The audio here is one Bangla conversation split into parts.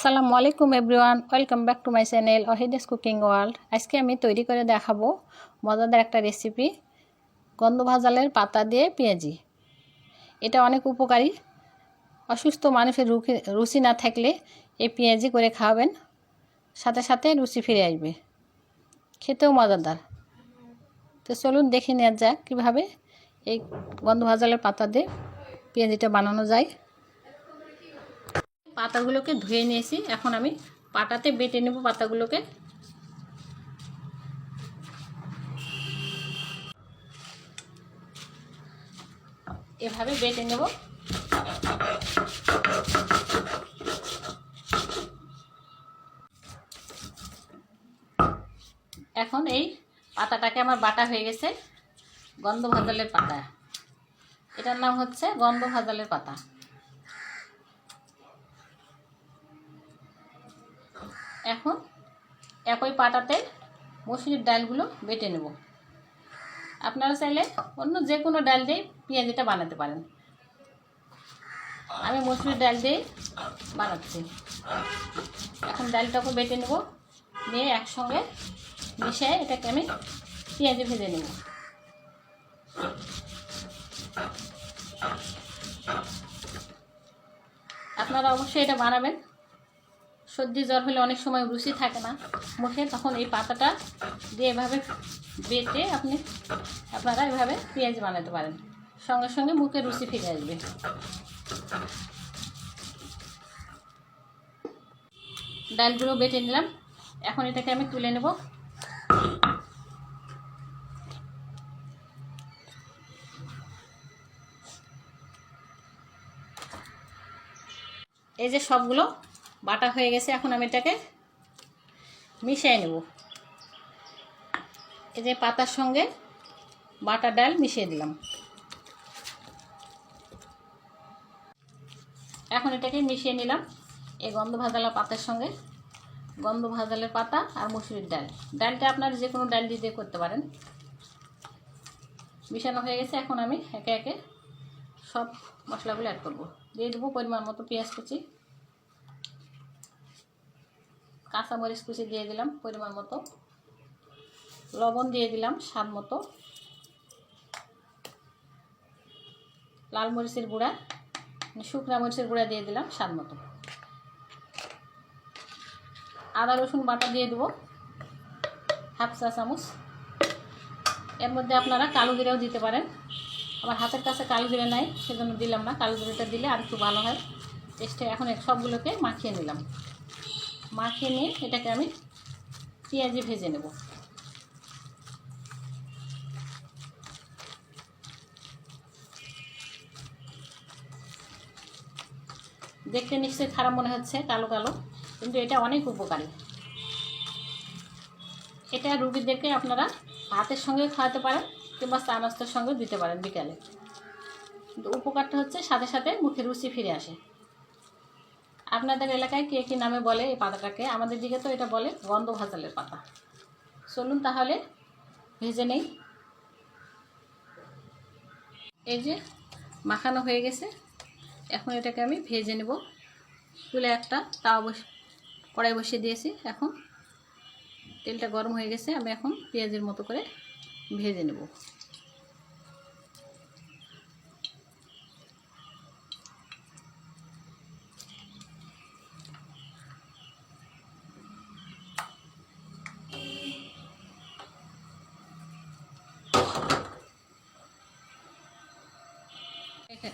আসসালামু আলাইকুম everyone, welcome back to my channel Ohida's cooking world. আজকে আমি তৈরি করে দেখাবো মজাদার একটা রেসিপি, গন্ধভাজালের পাতা দিয়ে পেঁয়াজি। এটা অনেক উপকারী। অসুস্থ মানুষের রুচি না থাকলে এই পেঁয়াজি করে খাওয়াবেন, সাথে সাথে রুচি ফিরে আসবে, খেতেও মজাদার। তো চলুন দেখে নেওয়া যাক কীভাবে এই গন্ধভাজালের পাতা দিয়ে পেঁয়াজিটা বানানো যায়। পাতাগুলোকে ধুয়ে নিয়েছি, এখন আমি পাটাতে বেটে নেব পাতাগুলোকে। এভাবে বেটে নেব। এখন এই পাতাটাকে আমার বাটা হয়ে গেছে, গন্ধভাজালের পাতা। এটার নাম হচ্ছে গন্ধভাজালের পাতা। এখন একই পাটাতে মসুরির ডালগুলো বেটে নেব। আপনারা চাইলে অন্য যে কোনো ডাল দিয়ে পেঁয়াজিটা বানাতে পারেন, আমি মসুরির ডাল দিয়ে বানাচ্ছি। এখন ডালটাকে বেটে নেব, নিয়ে একসঙ্গে মিশিয়ে এটাকে আমি পেঁয়াজি ভেজে নেব। আপনারা অবশ্যই এটা বানাবেন। সর্দি জ্বর হলে অনেক সময় রুচি থাকে না মুখে, তখন এই পাতাটা দিয়ে এভাবে বেটে আপনারা এভাবে পেঁয়াজি বানাতে পারেন, সঙ্গে সঙ্গে মুখে রুচি ফিরে আসবে। ডালগুলো বেটে নিলাম, এখন এটাকে আমি তুলে নেব। এই যে সবগুলো বাটা হয়ে গেছে, এখন আমি এটাকে মিশিয়ে নেব। এই যে পাতার সঙ্গে বাটা ডাল মিশিয়ে দিলাম। এখন এটাকে মিশিয়ে নিলাম এই গন্ধভাজালা পাতার সঙ্গে। গন্ধভাজালের পাতা আর মসুরির ডাল, ডালটা আপনারা যে কোনো ডাল দিয়ে করতে পারেন। মিশানো হয়ে গেছে, এখন আমি একে একে সব মশলাগুলো অ্যাড করব। দিয়ে দেবো পরিমাণ মতো পেঁয়াজ কুচি, কাঁচামরিচ কুচি দিয়ে দিলাম পরিমাণ মতো, লবণ দিয়ে দিলাম স্বাদ মতো, লাল মরিচের গুঁড়া শুকনা মরিচের গুঁড়া দিয়ে দিলাম স্বাদ মতো, আদা রসুন বাটা দিয়ে দেবো হাফ চা চামচ। এর মধ্যে আপনারা কালো জিরাও দিতে পারেন, আমার হাতের কাছে কালো জিরা নাই সেজন্য দিলাম না। কালো জিরাটা দিলে আর একটু ভালো হয় টেস্টে। এখন সবগুলোকে মাখিয়ে নিলাম, মাখিয়ে নিয়ে এটাকে আমি পেঁয়াজি ভেজে নেব। দেখতে নিশ্চয়ই খারাপ মনে হচ্ছে, কালো কালো, কিন্তু এটা অনেক উপকারী। এটা রুগীদেরকে আপনারা ভাতের সঙ্গে খাওয়াতে পারেন কিংবা চা নাস্তার সঙ্গে দিতে পারেন বিকালে। কিন্তু উপকারটা হচ্ছে সাথে সাথে মুখে রুচি ফিরে আসে। আপনাদের এলাকায় কে কী নামে বলে এই পাতাটাকে? আমাদের দিকে তো এটা বলে গন্ধভাজালের পাতা। চলুন তাহলে ভেজে নেই। এই যে মাখানো হয়ে গেছে, এখন এটাকে আমি ভেজে নেব। তুলে একটা কড়াই বসিয়ে দিয়েছি, এখন তেলটা গরম হয়ে গেছে, আমি এখন পেঁয়াজের মতো করে ভেজে নেব।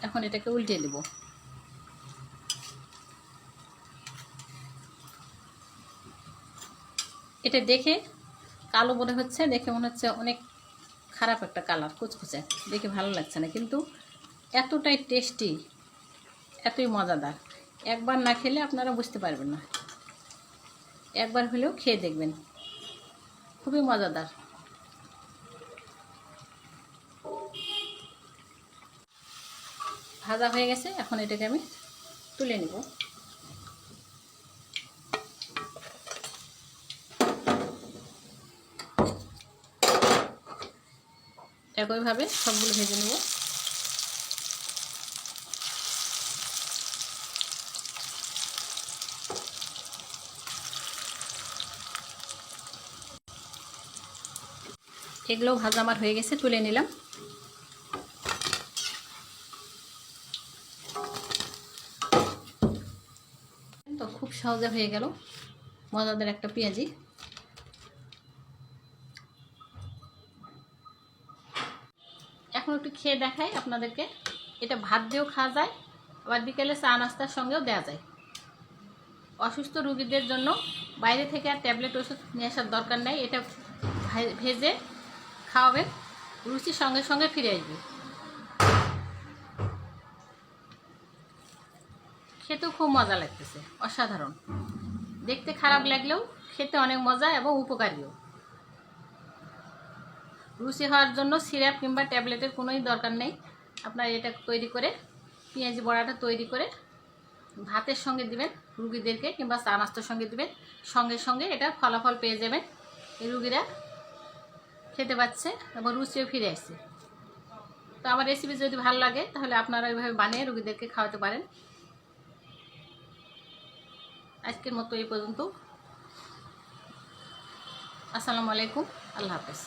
এখন এটাকে উল্টিয়ে দেব। এটা দেখে কালো মনে হচ্ছে, দেখে মনে হচ্ছে অনেক খারাপ একটা কালার, কুচকুচে, দেখে ভালো লাগছে না, কিন্তু এতটাই টেস্টি, এতই মজাদার। একবার না খেলে আপনারা বুঝতে পারবেন না, একবার হলেও খেয়ে দেখবেন, খুবই মজাদার। ভাজা হয়ে গেছে, এখন এটাকে আমি তুলে নেব। একইভাবে সবগুলো ভেজে নেব। এগুলো ভাজা আমার হয়ে গেছে, তুলে নিলাম। তো খুব সহজে হয়ে গেল মজাদার একটা পেঁয়াজি। এখন একটু খেয়ে দেখাই আপনাদেরকে। এটা ভাত দিয়েও খাওয়া যায়, আবার বিকেলে চা নাস্তার সঙ্গেও দেওয়া যায়। অসুস্থ রোগীদের জন্য বাইরে থেকে আর ট্যাবলেট ওষুধ নিয়ে আসার দরকার নেই। এটা ভেজে খাওয়াবেন, রুচি সঙ্গে সঙ্গে ফিরে আসবে। খেতেও খুব মজা লাগতেছে, অসাধারণ। দেখতে খারাপ লাগলেও খেতে অনেক মজা এবং উপকারীও। রুচি হওয়ার জন্য সিরাপ কিংবা ট্যাবলেটের কোনোই দরকার নেই। আপনারা এটা তৈরি করে, পেঁয়াজি বড়াটা তৈরি করে ভাতের সঙ্গে দিবেন রুগীদেরকে, কিংবা চা নাস্তার সঙ্গে দিবেন, সঙ্গে সঙ্গে এটা ফলাফল পেয়ে যাবেন। এই রুগীরা খেতে পাচ্ছে এবং রুচিও ফিরে আসছে। তো আমার রেসিপি যদি ভালো লাগে তাহলে আপনারা এইভাবে বানিয়ে রুগীদেরকে খাওয়াতে পারেন। আজকের মতো এই পর্যন্ত। আসসালামু আলাইকুম, আল্লাহ হাফেজ।